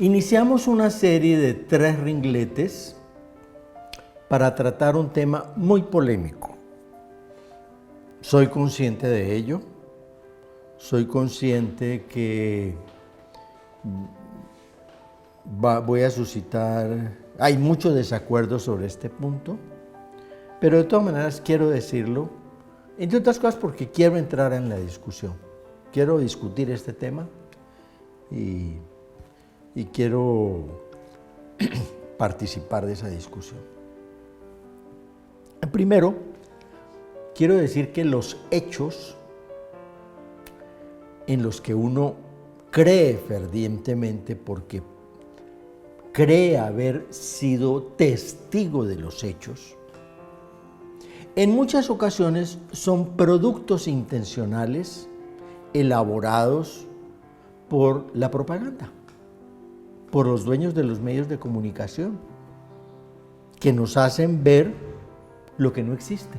Iniciamos una serie de 3 ringletes para tratar un tema muy polémico. Soy consciente de ello, soy consciente que voy a suscitar, hay mucho desacuerdo sobre este punto, pero de todas maneras quiero decirlo, entre otras cosas porque quiero entrar en la discusión, quiero discutir este tema y quiero participar de esa discusión. Primero, quiero decir que los hechos en los que uno cree fervientemente porque cree haber sido testigo de los hechos, en muchas ocasiones son productos intencionales elaborados por la propaganda, por los dueños de los medios de comunicación, que nos hacen ver lo que no existe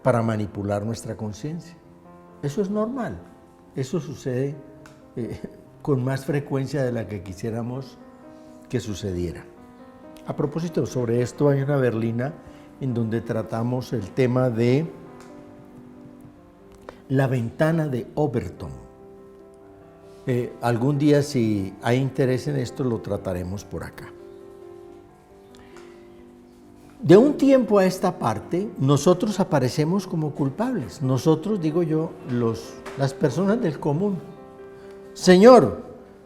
para manipular nuestra conciencia. Eso es normal, eso sucede con más frecuencia de la que quisiéramos que sucediera. A propósito, sobre esto hay una berlina en donde tratamos el tema de la ventana de Overton. Algún día, si hay interés en esto, lo trataremos por acá. De un tiempo a esta parte, nosotros aparecemos como culpables. Nosotros, digo yo, las personas del común. Señor,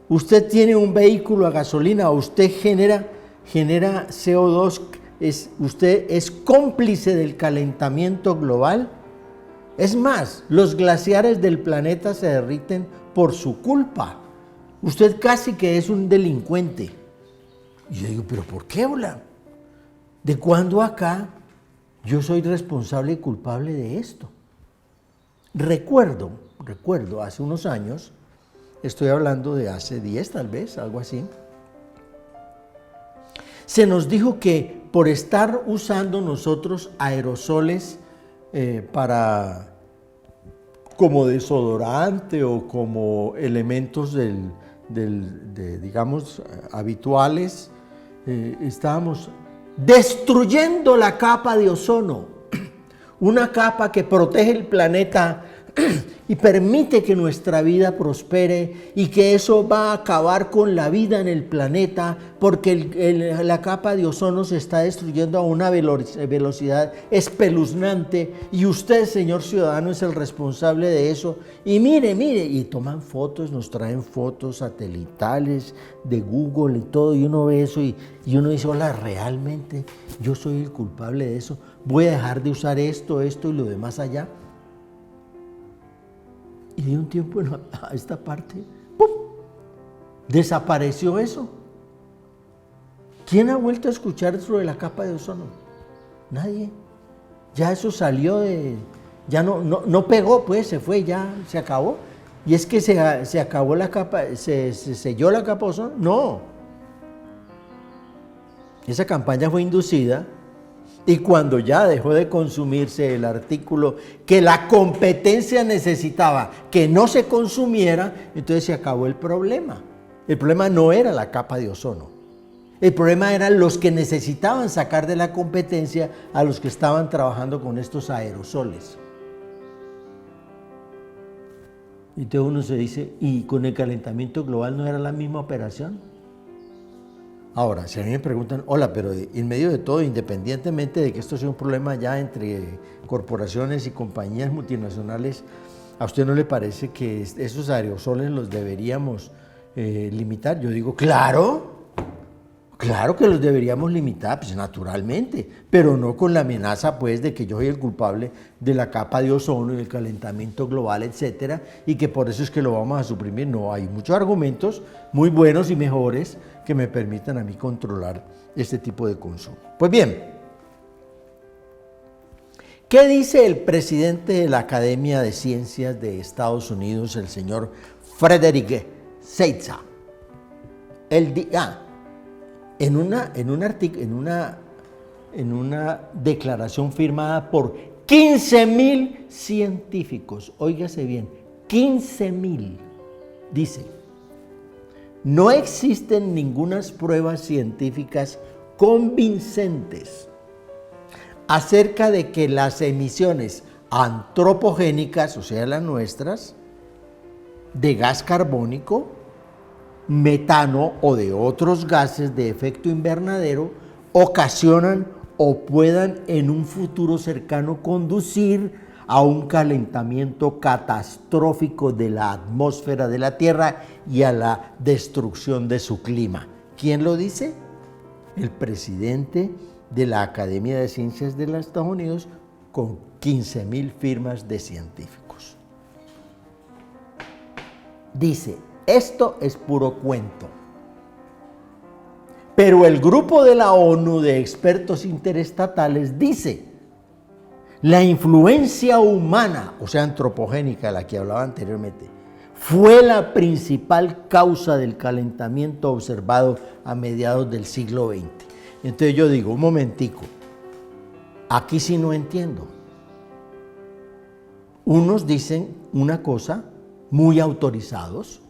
usted tiene un vehículo a gasolina, usted genera CO2, usted es cómplice del calentamiento global. Es más, los glaciares del planeta se derriten por su culpa. Usted casi que es un delincuente. Y yo digo, ¿pero por qué, hola? ¿De cuándo acá yo soy responsable y culpable de esto? Recuerdo, hace unos años, estoy hablando de hace 10 tal vez, algo así, se nos dijo que por estar usando nosotros aerosoles como desodorante o como elementos digamos, habituales, estábamos destruyendo la capa de ozono, una capa que protege el planeta y permite que nuestra vida prospere, y que eso va a acabar con la vida en el planeta porque la capa de ozono se está destruyendo a una velocidad espeluznante, y usted, señor ciudadano, es el responsable de eso. Y mire, y toman fotos, nos traen fotos satelitales de Google y todo, y uno ve eso y uno dice, hola, realmente yo soy el culpable de eso, voy a dejar de usar esto y lo demás allá. Y de un tiempo a esta parte, ¡pum!, desapareció eso. ¿Quién ha vuelto a escuchar sobre la capa de ozono? Nadie. Ya eso salió ya no pegó, pues se fue, ya se acabó. Y es que se acabó la capa, se selló la capa de ozono. No. Esa campaña fue inducida. Y cuando ya dejó de consumirse el artículo que la competencia necesitaba que no se consumiera, entonces se acabó el problema. El problema no era la capa de ozono. El problema eran los que necesitaban sacar de la competencia a los que estaban trabajando con estos aerosoles. Y entonces uno se dice, ¿y con el calentamiento global no era la misma operación? Ahora, si a mí me preguntan, hola, pero en medio de todo, independientemente de que esto sea un problema ya entre corporaciones y compañías multinacionales, ¿a usted no le parece que esos aerosoles los deberíamos limitar? Yo digo, claro que los deberíamos limitar, pues naturalmente, pero no con la amenaza, pues, de que yo soy el culpable de la capa de ozono y del calentamiento global, etcétera, y que por eso es que lo vamos a suprimir. No, hay muchos argumentos muy buenos y mejores que me permitan a mí controlar este tipo de consumo. Pues bien, ¿qué dice el presidente de la Academia de Ciencias de Estados Unidos, el señor Frederick Seitza? En una declaración firmada por 15,000 científicos, óigase bien, 15,000, dice: no existen ninguna pruebas científicas convincentes acerca de que las emisiones antropogénicas, o sea, las nuestras, de gas carbónico, metano o de otros gases de efecto invernadero ocasionan o puedan en un futuro cercano conducir a un calentamiento catastrófico de la atmósfera de la Tierra y a la destrucción de su clima. ¿Quién lo dice? El presidente de la Academia de Ciencias de los Estados Unidos con 15,000 firmas de científicos. Dice, esto es puro cuento. Pero el grupo de la ONU de expertos interestatales dice, la influencia humana, o sea, antropogénica, de la que hablaba anteriormente, fue la principal causa del calentamiento observado a mediados del siglo XX. Entonces yo digo, un momentico, aquí sí no entiendo. Unos dicen una cosa, muy autorizados,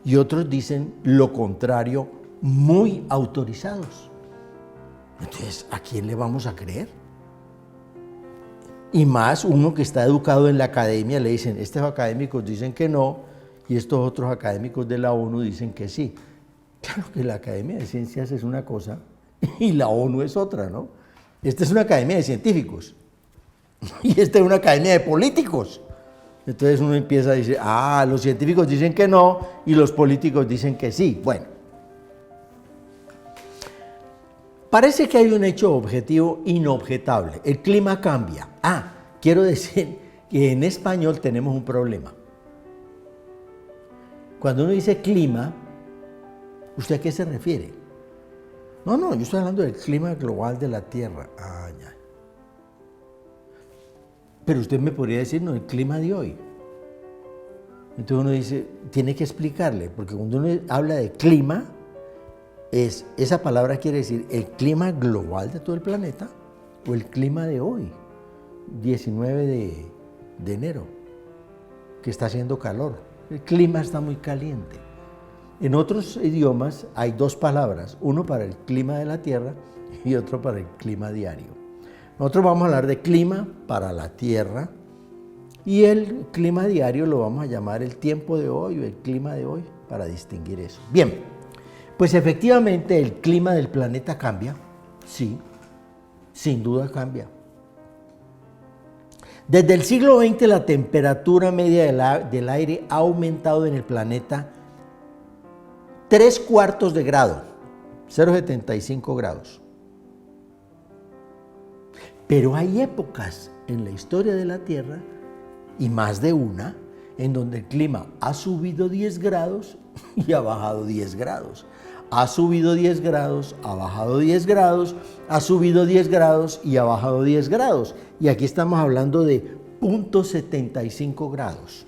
y otros dicen lo contrario, muy autorizados. Entonces, ¿a quién le vamos a creer? Y más uno que está educado en la academia, le dicen, estos académicos dicen que no, y estos otros académicos de la ONU dicen que sí. Claro que la Academia de Ciencias es una cosa y la ONU es otra, ¿no? Esta es una academia de científicos y esta es una academia de políticos. Entonces uno empieza a decir, los científicos dicen que no y los políticos dicen que sí. Bueno, parece que hay un hecho objetivo inobjetable. El clima cambia. Quiero decir que en español tenemos un problema. Cuando uno dice clima, ¿usted a qué se refiere? No, yo estoy hablando del clima global de la Tierra. Ya. Pero usted me podría decir, no, el clima de hoy. Entonces uno dice, tiene que explicarle, porque cuando uno habla de clima, esa palabra quiere decir el clima global de todo el planeta o el clima de hoy, 19 de enero, que está haciendo calor. El clima está muy caliente. En otros idiomas hay dos palabras, uno para el clima de la Tierra y otro para el clima diario. Nosotros vamos a hablar de clima para la Tierra y el clima diario lo vamos a llamar el tiempo de hoy o el clima de hoy para distinguir eso. Bien, pues efectivamente el clima del planeta cambia, sí, sin duda cambia. Desde el siglo XX la temperatura media del aire ha aumentado en el planeta 3/4 de grado, 0,75 grados. Pero hay épocas en la historia de la Tierra, y más de una, en donde el clima ha subido 10 grados y ha bajado 10 grados. Ha subido 10 grados, ha bajado 10 grados, ha subido 10 grados y ha bajado 10 grados. Y aquí estamos hablando de 0,75 grados.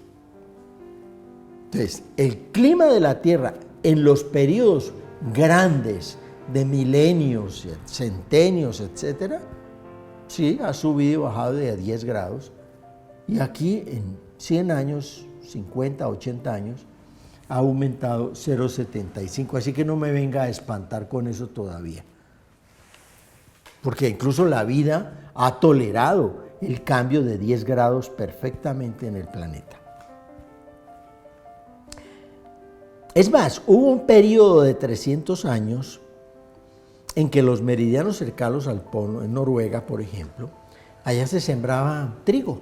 Entonces, el clima de la Tierra en los periodos grandes de milenios, centenios, etcétera, sí, ha subido y bajado de 10 grados. Y aquí en 100 años, 50, 80 años, ha aumentado 0,75. Así que no me venga a espantar con eso todavía. Porque incluso la vida ha tolerado el cambio de 10 grados perfectamente en el planeta. Es más, hubo un periodo de 300 años en que los meridianos cercanos al polo, en Noruega, por ejemplo, allá se sembraba trigo.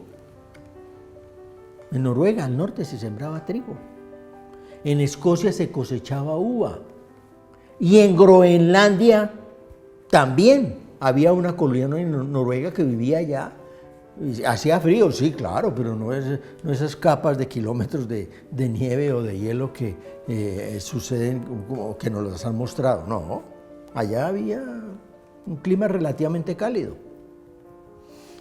En Noruega, al norte, se sembraba trigo. En Escocia se cosechaba uva. Y en Groenlandia también había una colonia en Noruega que vivía allá. Hacía frío, sí, claro, pero no esas capas de kilómetros de nieve o de hielo que suceden o que nos las han mostrado. No, allá había un clima relativamente cálido.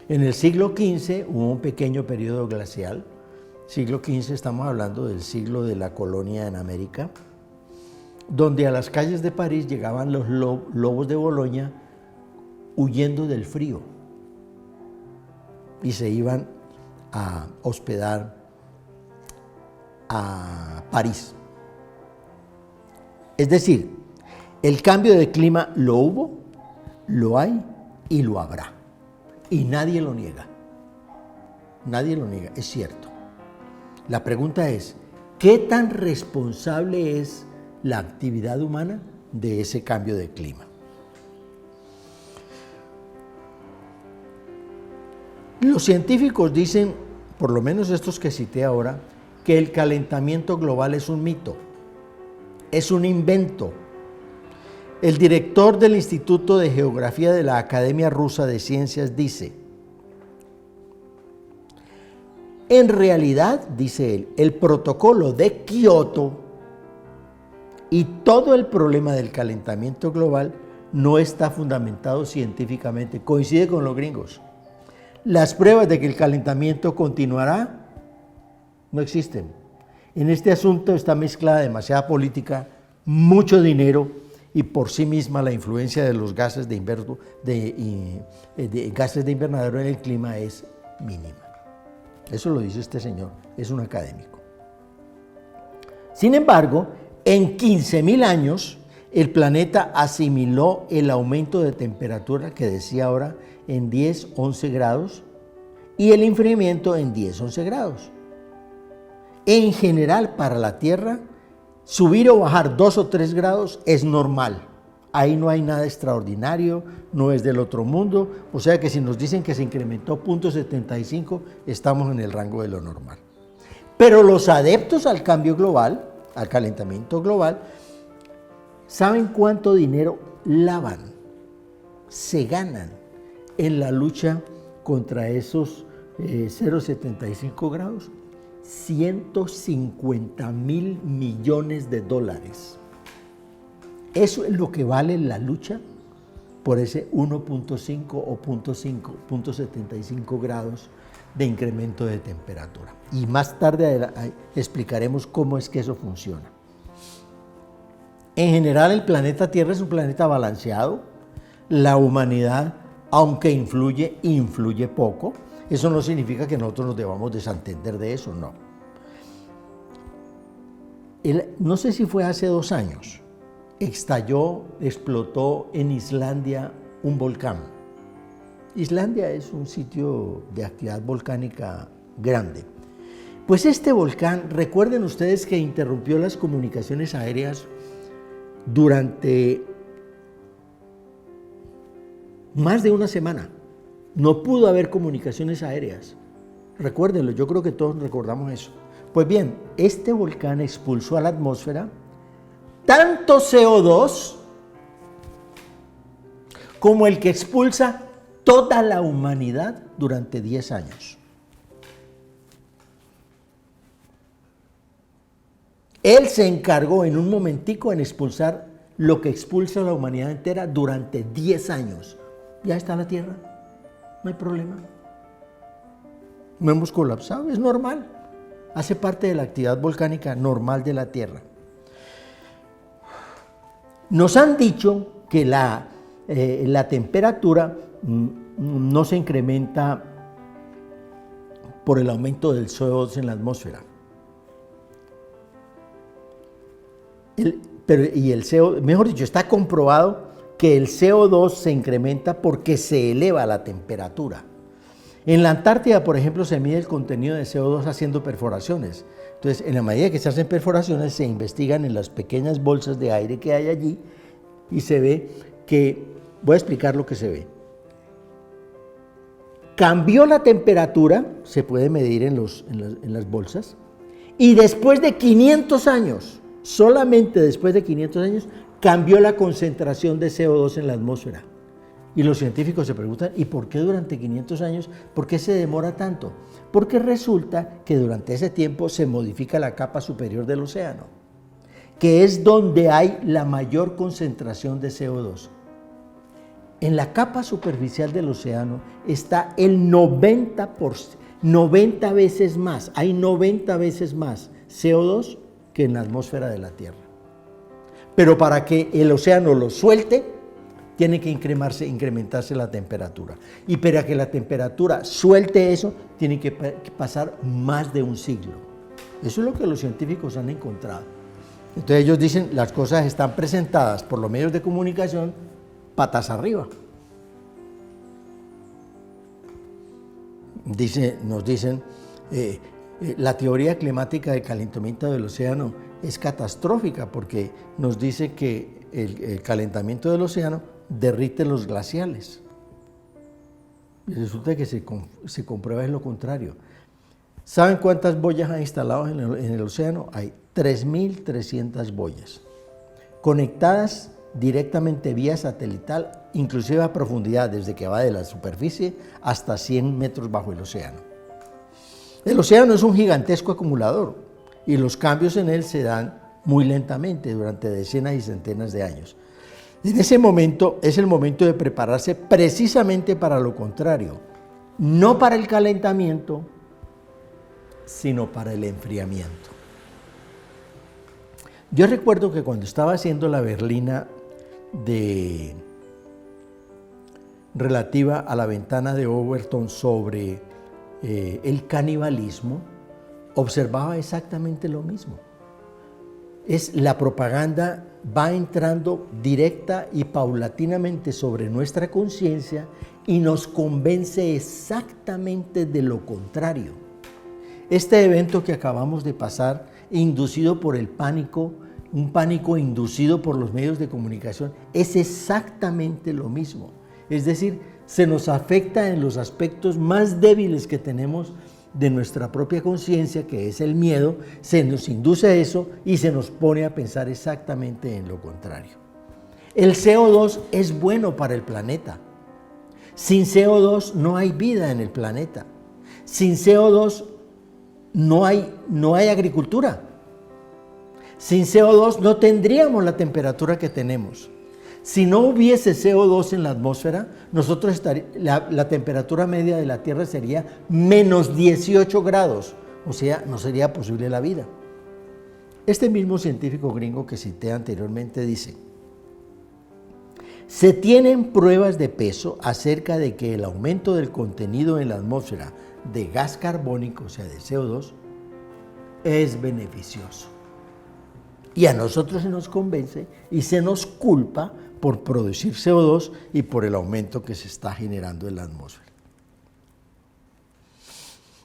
En el siglo XV hubo un pequeño periodo glacial. Siglo XV, estamos hablando del siglo de la colonia en América, donde a las calles de París llegaban los lobos de Boloña huyendo del frío y se iban a hospedar a París. Es decir, el cambio de clima lo hubo, lo hay y lo habrá. Y nadie lo niega. Nadie lo niega, es cierto. La pregunta es, ¿qué tan responsable es la actividad humana de ese cambio de clima? Los científicos dicen, por lo menos estos que cité ahora, que el calentamiento global es un mito, es un invento. El director del Instituto de Geografía de la Academia Rusa de Ciencias dice, en realidad, dice él, el protocolo de Kioto y todo el problema del calentamiento global no está fundamentado científicamente. Coincide con los gringos. Las pruebas de que el calentamiento continuará no existen. En este asunto está mezclada demasiada política, mucho dinero y por sí misma la influencia de los gases de invernadero en el clima es mínima. Eso lo dice este señor, es un académico. Sin embargo, en 15.000 años, el planeta asimiló el aumento de temperatura que decía ahora en 10-11 grados y el enfriamiento en 10-11 grados. En general, para la Tierra, subir o bajar 2 o 3 grados es normal. Ahí no hay nada extraordinario, no es del otro mundo, o sea que si nos dicen que se incrementó 0.75, estamos en el rango de lo normal. Pero los adeptos al cambio global, al calentamiento global, ¿saben cuánto dinero lavan, se ganan en la lucha contra esos 0.75 grados? 150.000 millones de dólares. Eso es lo que vale la lucha por ese 1.5 o 0.75 grados de incremento de temperatura. Y más tarde explicaremos cómo es que eso funciona. En general, el planeta Tierra es un planeta balanceado. La humanidad, aunque influye poco. Eso no significa que nosotros nos debamos desentender de eso, no. No sé si fue hace 2 años, explotó en Islandia un volcán. Islandia es un sitio de actividad volcánica grande. Pues este volcán, recuerden ustedes que interrumpió las comunicaciones aéreas durante más de una semana. No pudo haber comunicaciones aéreas. Recuérdenlo, yo creo que todos recordamos eso. Pues bien, este volcán expulsó a la atmósfera tanto CO2 como el que expulsa toda la humanidad durante 10 años. Él se encargó en un momentico en expulsar lo que expulsa a la humanidad entera durante 10 años. Ya está la Tierra. No hay problema. No hemos colapsado, es normal. Hace parte de la actividad volcánica normal de la Tierra. Nos han dicho que la temperatura no se incrementa por el aumento del CO2 en la atmósfera. Mejor dicho, está comprobado que el CO2 se incrementa porque se eleva la temperatura. En la Antártida, por ejemplo, se mide el contenido de CO2 haciendo perforaciones. Entonces, en la medida que se hacen perforaciones, se investigan en las pequeñas bolsas de aire que hay allí y se ve que, voy a explicar lo que se ve. Cambió la temperatura, se puede medir en las bolsas, y después de 500 años, solamente después de 500 años, cambió la concentración de CO2 en la atmósfera. Y los científicos se preguntan, ¿y por qué durante 500 años? ¿Por qué se demora tanto? Porque resulta que durante ese tiempo se modifica la capa superior del océano, que es donde hay la mayor concentración de CO2. En la capa superficial del océano está el 90 veces más, hay 90 veces más CO2 que en la atmósfera de la Tierra. Pero para que el océano lo suelte, tiene que incrementarse la temperatura. Y para que la temperatura suelte eso, tiene que pasar más de un siglo. Eso es lo que los científicos han encontrado. Entonces ellos dicen, las cosas están presentadas por los medios de comunicación patas arriba. Nos dicen, la teoría climática del calentamiento del océano es catastrófica porque nos dice que el calentamiento del océano derrite los glaciales. Y resulta que se comprueba es lo contrario. ¿Saben cuántas boyas han instalado en el océano? Hay 3.300 boyas, conectadas directamente vía satelital, inclusive a profundidad, desde que va de la superficie hasta 100 metros bajo el océano. El océano es un gigantesco acumulador y los cambios en él se dan muy lentamente durante decenas y centenas de años. En ese momento es el momento de prepararse precisamente para lo contrario, no para el calentamiento, sino para el enfriamiento. Yo recuerdo que cuando estaba haciendo la berlina relativa a la ventana de Overton sobre el canibalismo, observaba exactamente lo mismo. La propaganda va entrando directa y paulatinamente sobre nuestra conciencia y nos convence exactamente de lo contrario. Este evento que acabamos de pasar, inducido por el pánico, un pánico inducido por los medios de comunicación, es exactamente lo mismo. Es decir, se nos afecta en los aspectos más débiles que tenemos de nuestra propia conciencia, que es el miedo, se nos induce a eso y se nos pone a pensar exactamente en lo contrario. El CO2 es bueno para el planeta. Sin CO2 no hay vida en el planeta. Sin CO2 no hay agricultura. Sin CO2 no tendríamos la temperatura que tenemos. Si no hubiese CO2 en la atmósfera, la temperatura media de la Tierra sería menos 18 grados, o sea, no sería posible la vida. Este mismo científico gringo que cité anteriormente dice: se tienen pruebas de peso acerca de que el aumento del contenido en la atmósfera de gas carbónico, o sea, de CO2, es beneficioso. Y a nosotros se nos convence y se nos culpa por producir CO2 y por el aumento que se está generando en la atmósfera.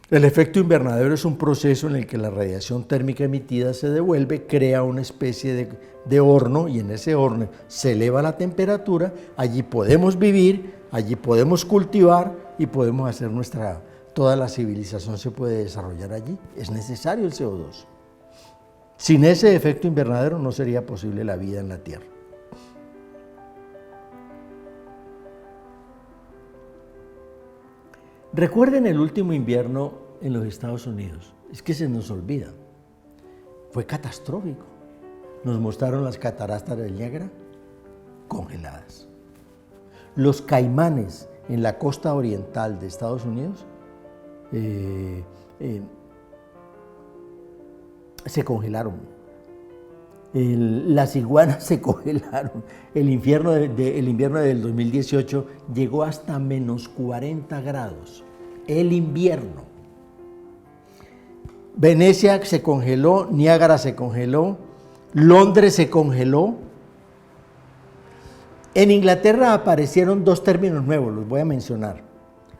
El efecto invernadero es un proceso en el que la radiación térmica emitida se devuelve, crea una especie de horno, y en ese horno se eleva la temperatura, allí podemos vivir, allí podemos cultivar y podemos hacer toda la civilización se puede desarrollar allí. Es necesario el CO2. Sin ese efecto invernadero no sería posible la vida en la Tierra. Recuerden el último invierno en los Estados Unidos. Es que se nos olvida. Fue catastrófico. Nos mostraron las cataratas del Niágara congeladas. Los caimanes en la costa oriental de Estados Unidos se congelaron. Las iguanas se congelaron. El invierno del 2018 llegó hasta menos 40 grados. El invierno. Venecia se congeló, Niágara se congeló, Londres se congeló. En Inglaterra aparecieron dos términos nuevos, los voy a mencionar: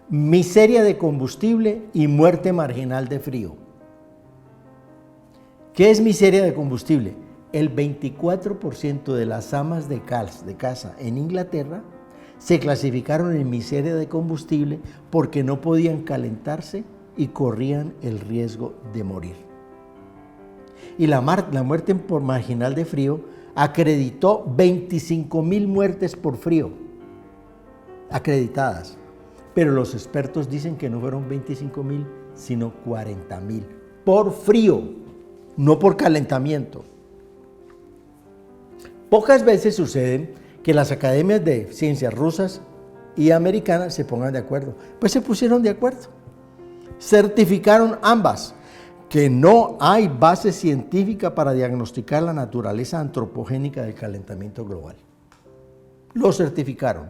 miseria de combustible y muerte marginal de frío. ¿Qué es miseria de combustible? El 24% de las amas de casa en Inglaterra se clasificaron en miseria de combustible porque no podían calentarse y corrían el riesgo de morir. Y la muerte por marginal de frío acreditó 25.000 muertes por frío, acreditadas. Pero los expertos dicen que no fueron 25.000, sino 40.000 por frío, no por calentamiento. Pocas veces sucede que las academias de ciencias rusas y americanas se pongan de acuerdo. Pues se pusieron de acuerdo. Certificaron ambas que no hay base científica para diagnosticar la naturaleza antropogénica del calentamiento global. Lo certificaron.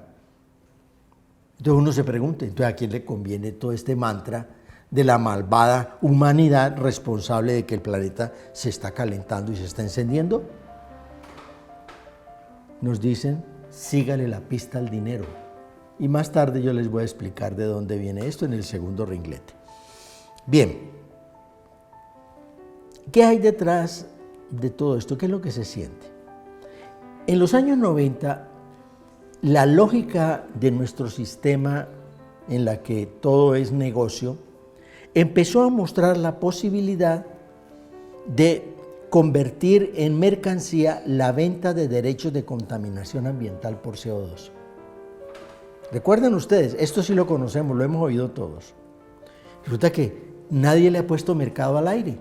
Entonces uno se pregunta, ¿entonces a quién le conviene todo este mantra de la malvada humanidad responsable de que el planeta se está calentando y se está encendiendo? Nos dicen, sígale la pista al dinero. Y más tarde yo les voy a explicar de dónde viene esto en el segundo ringlete. Bien, ¿qué hay detrás de todo esto? ¿Qué es lo que se siente? En los años 90, la lógica de nuestro sistema en la que todo es negocio empezó a mostrar la posibilidad de convertir en mercancía la venta de derechos de contaminación ambiental por CO2. Recuerden ustedes, esto sí lo conocemos, lo hemos oído todos. Resulta que nadie le ha puesto mercado al aire,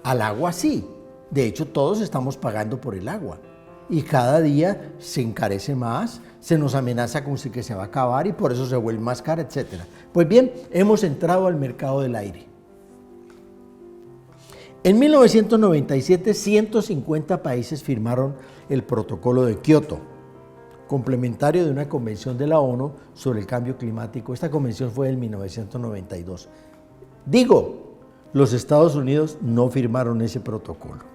al agua sí. De hecho, todos estamos pagando por el agua y cada día se encarece más, se nos amenaza con que se va a acabar y por eso se vuelve más cara, etc. Pues bien, hemos entrado al mercado del aire. En 1997, 150 países firmaron el Protocolo de Kioto, complementario de una convención de la ONU sobre el cambio climático. Esta convención fue en 1992. Digo, los Estados Unidos no firmaron ese protocolo.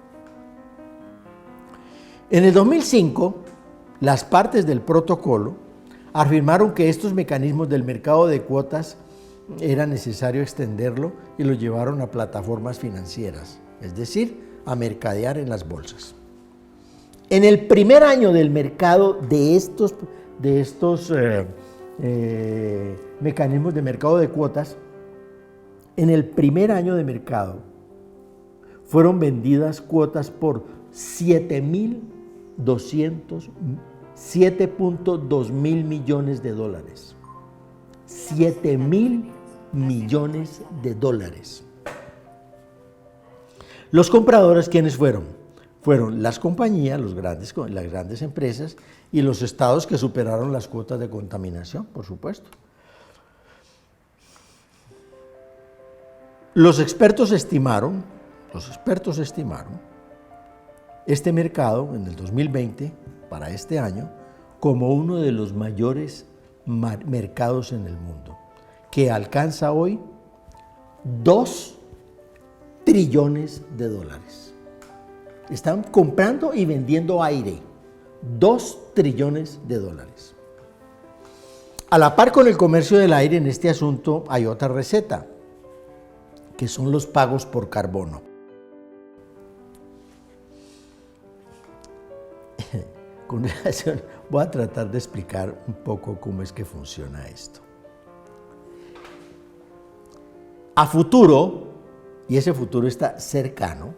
En el 2005, las partes del protocolo afirmaron que estos mecanismos del mercado de cuotas era necesario extenderlo y lo llevaron a plataformas financieras, es decir, a mercadear en las bolsas. En el primer año del mercado de estos mecanismos de mercado de cuotas, en el primer año de mercado fueron vendidas cuotas por 7.2 mil millones de dólares. 7.000 millones de dólares. Los compradores, ¿quiénes fueron? Fueron las compañías, las grandes empresas y los estados que superaron las cuotas de contaminación, por supuesto. Los expertos estimaron este mercado en el 2020, para este año, como uno de los mayores mercados en el mundo, que alcanza hoy 2 trillones de dólares. Están comprando y vendiendo aire, 2 trillones de dólares. A la par con el comercio del aire, en este asunto hay otra receta, que son los pagos por carbono. Con relación, voy a tratar de explicar un poco cómo es que funciona esto. A futuro, y ese futuro está cercano,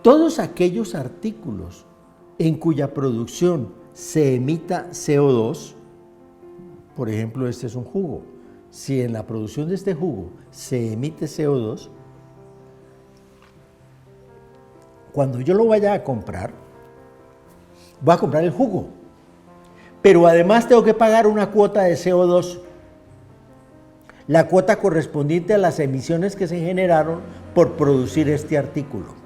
todos aquellos artículos en cuya producción se emita CO2, por ejemplo, este es un jugo, si en la producción de este jugo se emite CO2, cuando yo lo vaya a comprar, voy a comprar el jugo, pero además tengo que pagar una cuota de CO2, la cuota correspondiente a las emisiones que se generaron por producir este artículo.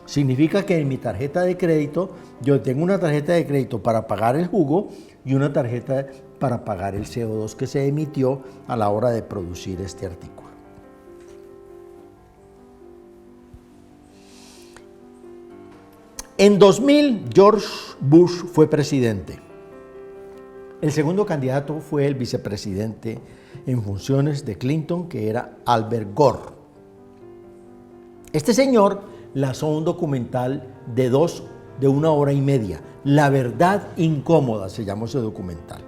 Significa que en mi tarjeta de crédito, yo tengo una tarjeta de crédito para pagar el jugo y una tarjeta para pagar el CO2 que se emitió a la hora de producir este artículo. En 2000, George Bush fue presidente. El segundo candidato fue el vicepresidente en funciones de Clinton, que era Albert Gore. Este señor lanzó un documental de 1 hora y media. La verdad incómoda se llamó ese documental.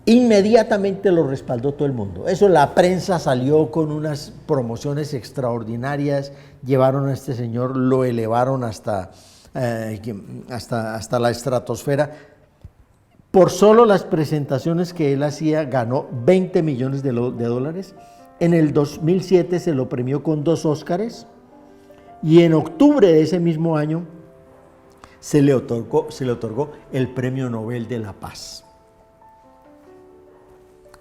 Inmediatamente lo respaldó todo el mundo. Eso, la prensa salió con unas promociones extraordinarias, llevaron a este señor, lo elevaron hasta la estratosfera. Por solo las presentaciones que él hacía, ganó 20 millones de dólares. En el 2007 se lo premió con 2 Óscares y en octubre de ese mismo año se le otorgó el Premio Nobel de la Paz.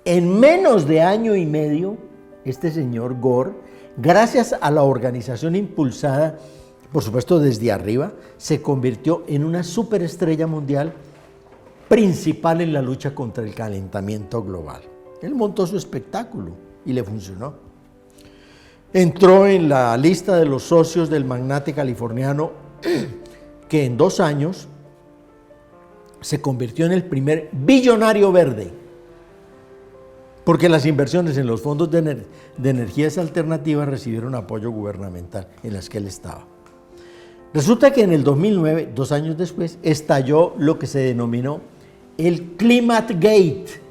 En menos de año y medio, este señor Gore, gracias a la organización impulsada, por supuesto desde arriba, se convirtió en una superestrella mundial principal en la lucha contra el calentamiento global. Él montó su espectáculo y le funcionó. Entró en la lista de los socios del magnate californiano que en 2 años se convirtió en el primer billonario verde, porque las inversiones en los fondos de energías alternativas recibieron apoyo gubernamental en las que él estaba. Resulta que en el 2009, 2 años después, estalló lo que se denominó el Climate Gate.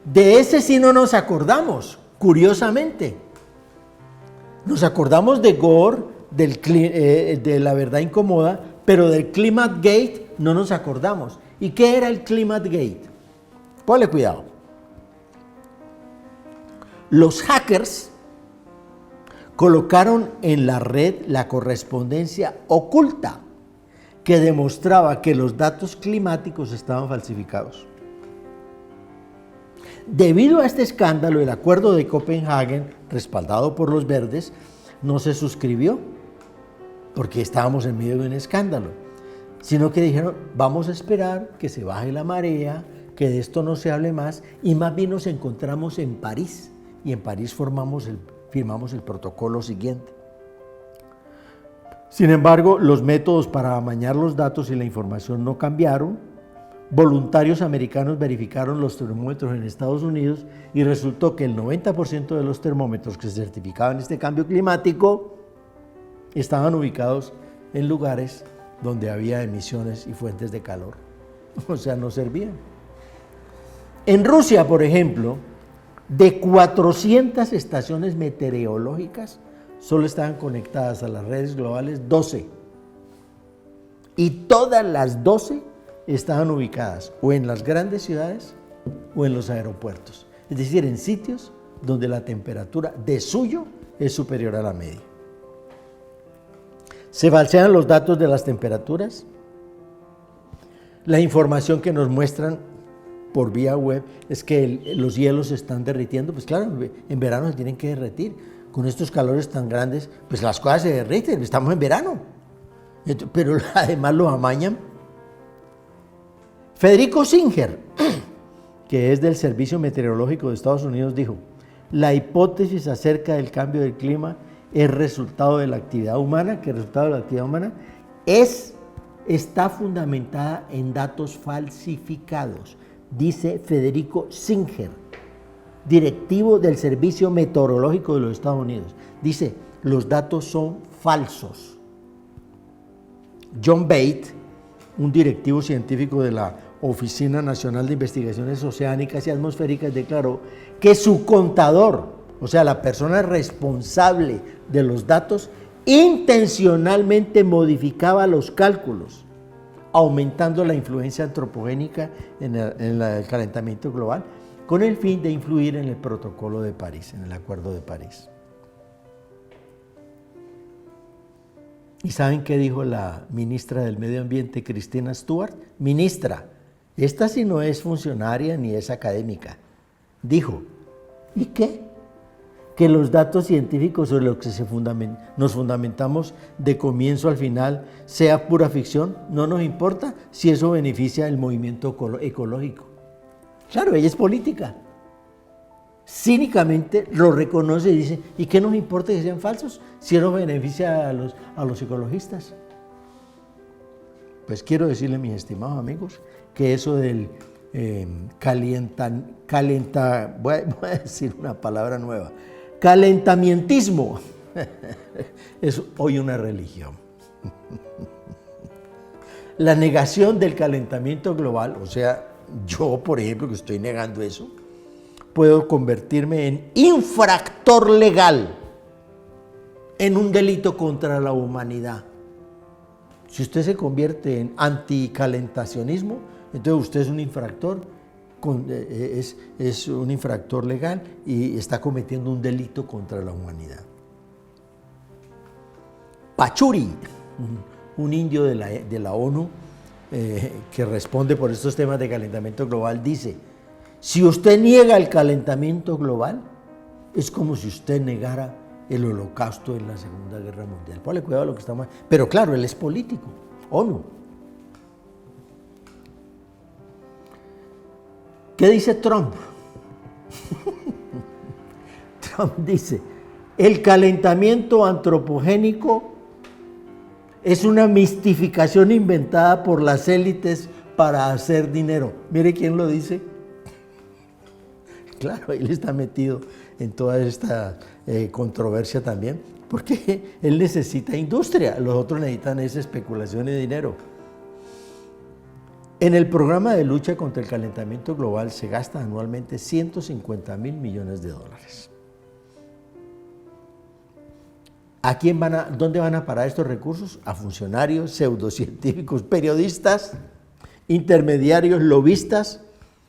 De ese sí no nos acordamos, curiosamente. Nos acordamos de Gore, de La Verdad Incómoda, pero del Climate Gate no nos acordamos. ¿Y qué era el Climate Gate? Ponle cuidado. Los hackers colocaron en la red la correspondencia oculta que demostraba que los datos climáticos estaban falsificados. Debido a este escándalo, el Acuerdo de Copenhague, respaldado por los verdes, no se suscribió porque estábamos en medio de un escándalo, sino que dijeron, vamos a esperar que se baje la marea, que de esto no se hable más, y más bien nos encontramos en París, y en París firmamos el protocolo siguiente. Sin embargo, los métodos para amañar los datos y la información no cambiaron. Voluntarios americanos verificaron los termómetros en Estados Unidos y resultó que el 90% de los termómetros que certificaban este cambio climático estaban ubicados en lugares donde había emisiones y fuentes de calor. O sea, no servían. En Rusia, por ejemplo, de 400 estaciones meteorológicas, solo estaban conectadas a las redes globales 12. Y todas las 12 estaban ubicadas o en las grandes ciudades o en los aeropuertos. Es decir, en sitios donde la temperatura de suyo es superior a la media. Se falsean los datos de las temperaturas. La información que nos muestran por vía web es que los hielos se están derritiendo. Pues claro, en verano se tienen que derretir. Con estos calores tan grandes, pues las cosas se derriten, estamos en verano. Pero además lo amañan. Federico Singer, que es del Servicio Meteorológico de Estados Unidos, dijo, la hipótesis acerca del cambio del clima es resultado de la actividad humana, está fundamentada en datos falsificados, dice Federico Singer, directivo del Servicio Meteorológico de los Estados Unidos. Dice, los datos son falsos. John Bate, un directivo científico de la Oficina Nacional de Investigaciones Oceánicas y Atmosféricas, declaró que su contador, o sea, la persona responsable de los datos, intencionalmente modificaba los cálculos, aumentando la influencia antropogénica en el calentamiento global, con el fin de influir en el protocolo de París, en el Acuerdo de París. ¿Y saben qué dijo la ministra del Medio Ambiente, Christina Stewart? Ministra, esta sí no es funcionaria ni es académica. Dijo, ¿y qué? Que los datos científicos sobre los que nos fundamentamos de comienzo al final sea pura ficción, no nos importa si eso beneficia el movimiento ecológico. Claro, ella es política. Cínicamente lo reconoce y dice, ¿y qué nos importa que sean falsos si eso beneficia a los ecologistas? Pues quiero decirle, mis estimados amigos, que eso del voy a decir una palabra nueva, calentamientismo, es hoy una religión. La negación del calentamiento global, o sea, yo, por ejemplo, que estoy negando eso, puedo convertirme en infractor legal en un delito contra la humanidad. Si usted se convierte en anticalentacionismo, entonces usted es un infractor, es un infractor legal y está cometiendo un delito contra la humanidad. Pachuri, un indio de la ONU que responde por estos temas de calentamiento global, dice, si usted niega el calentamiento global, es como si usted negara el holocausto en la Segunda Guerra Mundial. Ponle cuidado a lo que estamos... Pero claro, él es político, ONU. ¿Qué dice Trump? Trump dice, el calentamiento antropogénico es una mistificación inventada por las élites para hacer dinero. Mire quién lo dice. Claro, él está metido en toda esta controversia también, porque él necesita industria, los otros necesitan esa especulación y dinero. En el programa de lucha contra el calentamiento global se gasta anualmente 150.000 millones de dólares. ¿Dónde van a parar estos recursos? A funcionarios, pseudocientíficos, periodistas, intermediarios, lobistas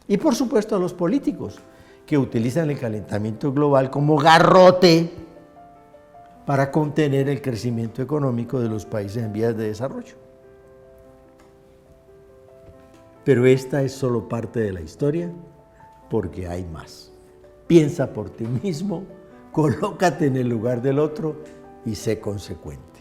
y por supuesto a los políticos que utilizan el calentamiento global como garrote para contener el crecimiento económico de los países en vías de desarrollo. Pero esta es solo parte de la historia, porque hay más. Piensa por ti mismo, colócate en el lugar del otro y sé consecuente.